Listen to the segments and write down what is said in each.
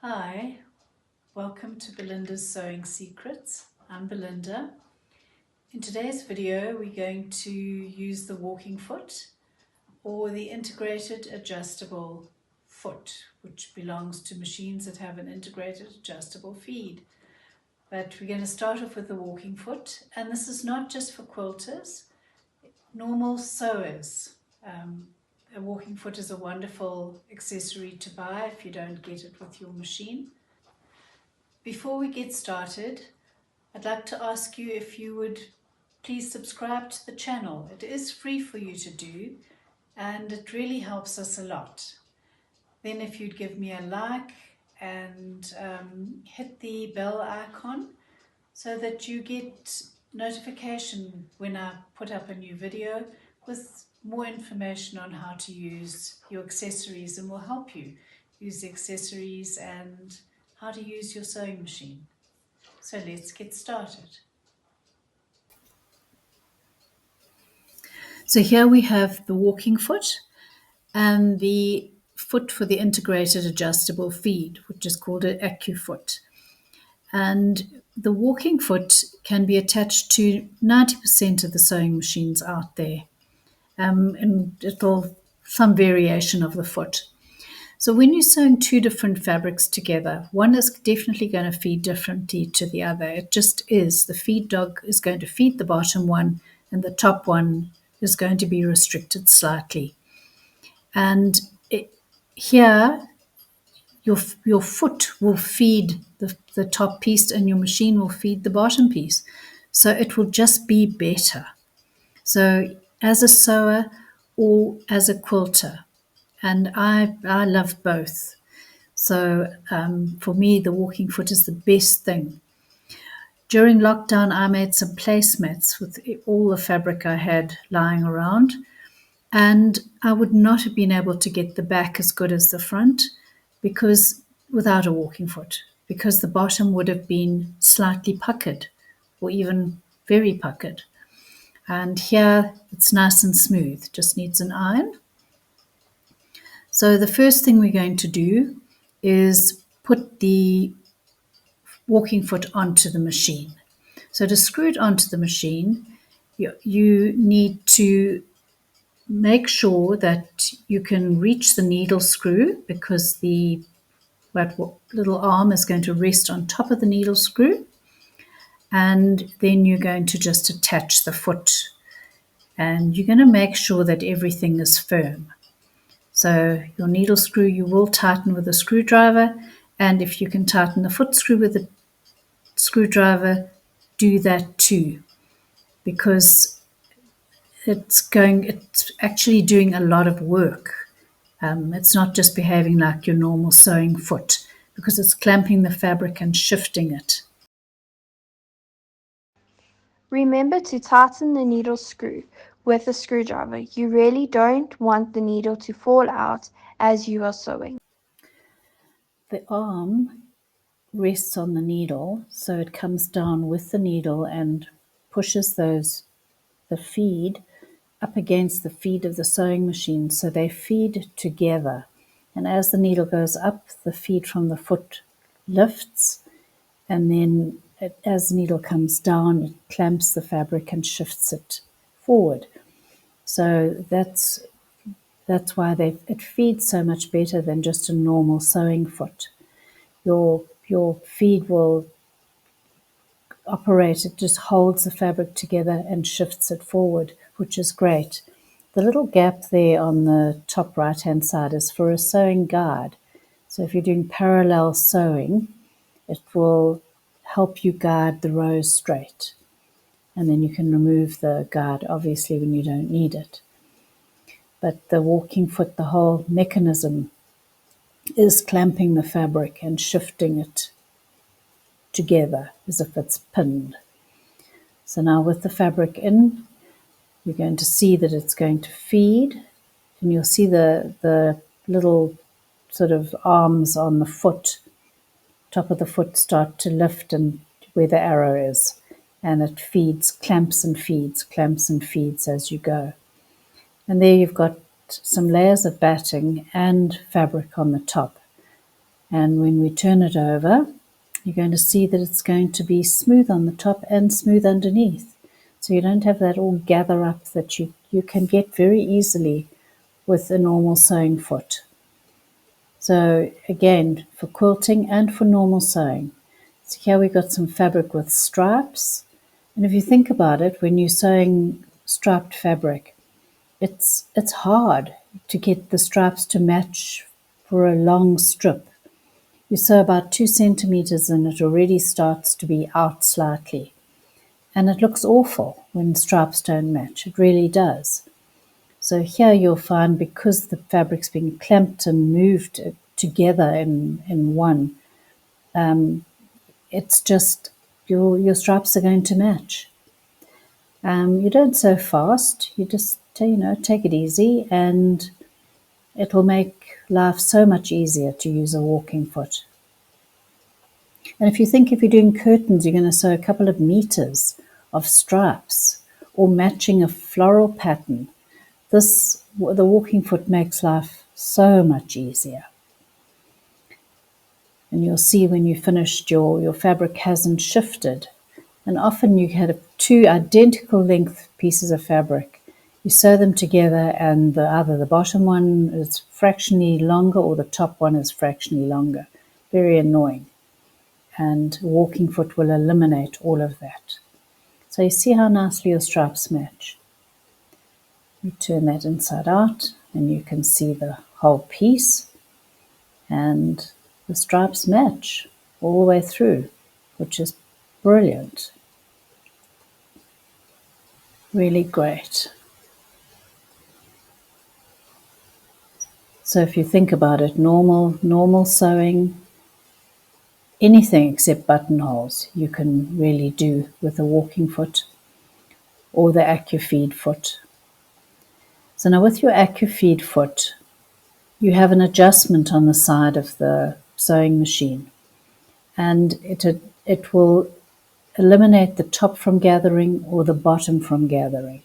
Hi, welcome to Belinda's Sewing Secrets. I'm Belinda. In today's video, we're going to use the walking foot or the integrated adjustable foot, which belongs to machines that have an integrated adjustable feed. But we're going to start off with the walking foot, and this is not just for quilters, normal sewers. A walking foot is a wonderful accessory to buy if you don't get it with your machine. Before we get started, I'd like to ask you if you would please subscribe to the channel. It is free for you to do and it really helps us a lot. Then if you'd give me a like and hit the bell icon so that you get notification when I put up a new video with more information on how to use your accessories, and will help you use the accessories and how to use your sewing machine. So let's get started. So here we have the walking foot and the foot for the integrated adjustable feed, which is called an AccuFoot. And the walking foot can be attached to 90% of the sewing machines out there, and some variation of the foot. So when you're sewing two different fabrics together, one is definitely going to feed differently to the other. It just is. The feed dog is going to feed the bottom one, and the top one is going to be restricted slightly. And here, your foot will feed the top piece, and your machine will feed the bottom piece. So it will just be better. So as a sewer or as a quilter, and I love both. So for me, the walking foot is the best thing. During lockdown, I made some placemats with all the fabric I had lying around, and I would not have been able to get the back as good as the front because without a walking foot, because the bottom would have been slightly puckered or even very puckered. And here it's nice and smooth, just needs an iron. So the first thing we're going to do is put the walking foot onto the machine. So to screw it onto the machine, you need to make sure that you can reach the needle screw, because the little arm is going to rest on top of the needle screw. And then you're going to just attach the foot, and you're going to make sure that everything is firm. So your needle screw you will tighten with a screwdriver, and if you can tighten the foot screw with a screwdriver, do that too, because it's actually doing a lot of work. It's not just behaving like your normal sewing foot, because it's clamping the fabric and shifting it. Remember to tighten the needle screw with a screwdriver. You really don't want the needle to fall out as you are sewing. The arm rests on the needle, so it comes down with the needle and pushes the feed up against the feed of the sewing machine, so they feed together. And as the needle goes up, the feed from the foot lifts, and then as the needle comes down, it clamps the fabric and shifts it forward. So that's why it feeds so much better than just a normal sewing foot. Your feed will operate, it just holds the fabric together and shifts it forward, which is great. The little gap there on the top right hand side is for a sewing guide. So if you're doing parallel sewing, it will help you guide the rows straight. And then you can remove the guide, obviously, when you don't need it. But the walking foot, the whole mechanism is clamping the fabric and shifting it together as if it's pinned. So now with the fabric in, you're going to see that it's going to feed, and you'll see the little sort of arms on the foot, top of the foot, start to lift, and where the arrow is, and it feeds, clamps and feeds as you go. And there you've got some layers of batting and fabric on the top. And when we turn it over, you're going to see that it's going to be smooth on the top and smooth underneath. So you don't have that all gather up that you can get very easily with a normal sewing foot. So again, for quilting and for normal sewing. So here we got some fabric with stripes. And if you think about it, when you're sewing striped fabric, it's hard to get the stripes to match for a long strip. You sew about 2 centimeters and it already starts to be out slightly. And it looks awful when stripes don't match. It really does. So here you'll find, because the fabric's been clamped and moved together in one, it's just your stripes are going to match. You don't sew fast. You just take it easy, and it will make life so much easier to use a walking foot. And if you're doing curtains, you're going to sew a couple of meters of stripes or matching a floral pattern. The walking foot makes life so much easier. And you'll see when you finished, your fabric hasn't shifted. And often you had two identical length pieces of fabric. You sew them together, and either the bottom one is fractionally longer or the top one is fractionally longer. Very annoying. And walking foot will eliminate all of that. So you see how nicely your stripes match. You turn that inside out and you can see the whole piece, and the stripes match all the way through, which is brilliant. Really great. So if you think about it, normal sewing, anything except buttonholes you can really do with a walking foot or the AccuFeed foot. So now with your AccuFeed foot, you have an adjustment on the side of the sewing machine, and it will eliminate the top from gathering or the bottom from gathering.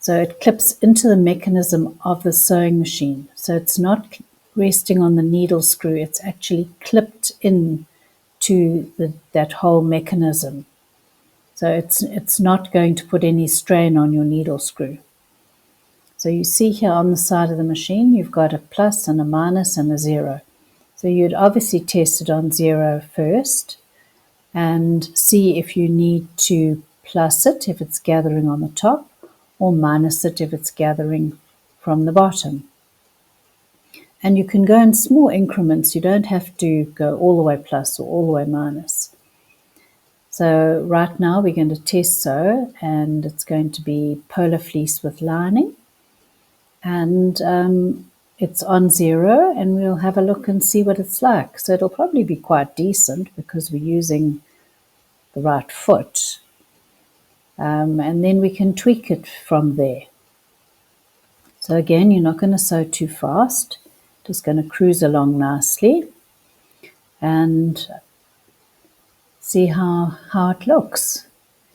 So it clips into the mechanism of the sewing machine. So it's not resting on the needle screw, it's actually clipped in to that whole mechanism. So it's not going to put any strain on your needle screw. So you see here on the side of the machine, you've got a plus and a minus and a 0. So you'd obviously test it on 0 first and see if you need to plus it if it's gathering on the top, or minus it if it's gathering from the bottom. And you can go in small increments. You don't have to go all the way plus or all the way minus. So right now we're going to test sew, and it's going to be polar fleece with lining. And it's on 0, and we'll have a look and see what it's like. So it'll probably be quite decent because we're using the right foot. And then we can tweak it from there. So again, you're not going to sew too fast. Just going to cruise along nicely and see how it looks.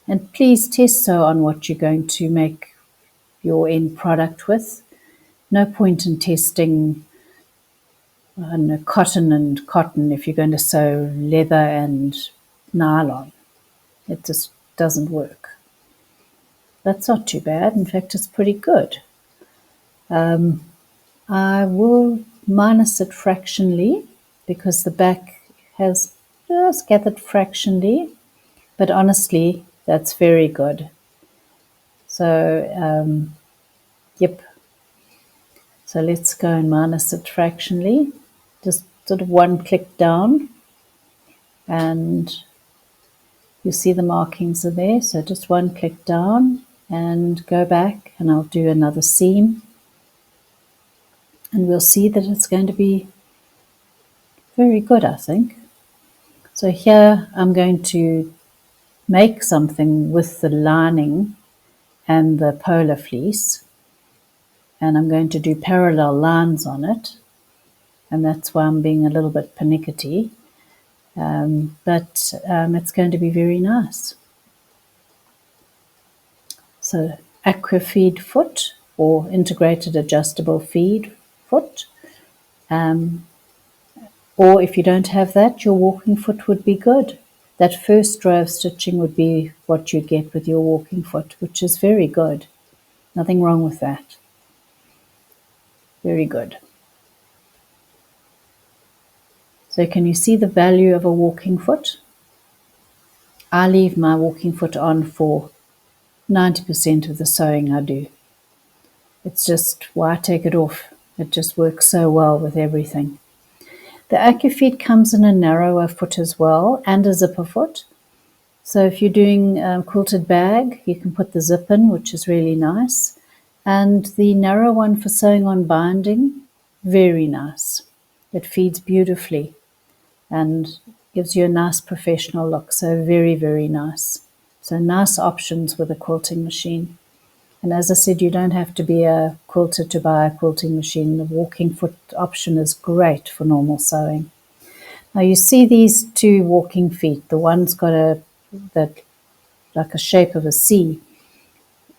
And please test sew on what you're going to make your end product with. No point in testing cotton and cotton if you're going to sew leather and nylon. It just doesn't work. That's not too bad. In fact, it's pretty good. I will minus it fractionally because the back has just gathered fractionally, but honestly, that's very good. So, yep. So let's go and minus it fractionally. Just sort of one click down, and you see the markings are there. So just one click down and go back, and I'll do another seam. And we'll see that it's going to be very good, I think. So here I'm going to make something with the lining and the polar fleece, and I'm going to do parallel lines on it, and that's why I'm being a little bit pernickety, but it's going to be very nice. So AquaFeed foot, or integrated adjustable feed foot, Or if you don't have that, your walking foot would be good. That first row of stitching would be what you get with your walking foot, which is very good. Nothing wrong with that. Very good. So can you see the value of a walking foot? I leave my walking foot on for 90% of the sewing I do. It's just why take it off. It just works so well with everything. The AccuFeet comes in a narrower foot as well and a zipper foot. So if you're doing a quilted bag, you can put the zip in, which is really nice. And the narrow one for sewing on binding, very nice. It feeds beautifully and gives you a nice professional look. So very, very nice. So nice options with a quilting machine. And as I said, you don't have to be a quilter to buy a quilting machine. The walking foot option is great for normal sewing. Now you see these two walking feet. The one's got that like a shape of a C,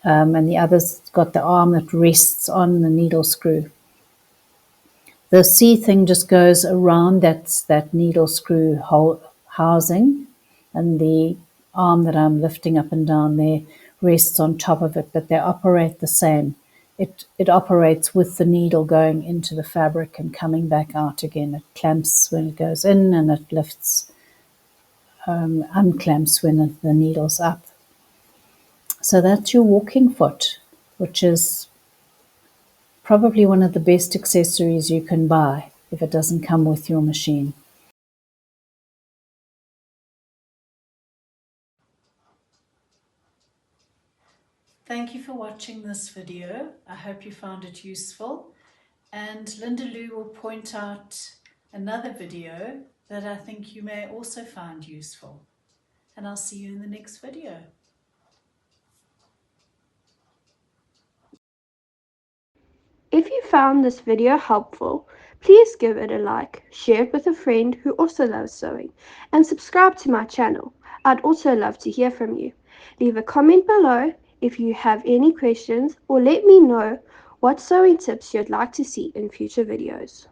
and the other's got the arm that rests on the needle screw. The C thing just goes around that needle screw housing, and the arm that I'm lifting up and down there rests on top of it, but they operate the same. It operates with the needle going into the fabric and coming back out again. It clamps when it goes in, and it lifts, unclamps when the needle's up. So that's your walking foot, which is probably one of the best accessories you can buy if it doesn't come with your machine. Thank you for watching this video. I hope you found it useful. And Linda Lou will point out another video that I think you may also find useful. And I'll see you in the next video. If you found this video helpful, please give it a like, share it with a friend who also loves sewing, and subscribe to my channel. I'd also love to hear from you. Leave a comment below if you have any questions, or let me know what sewing tips you'd like to see in future videos.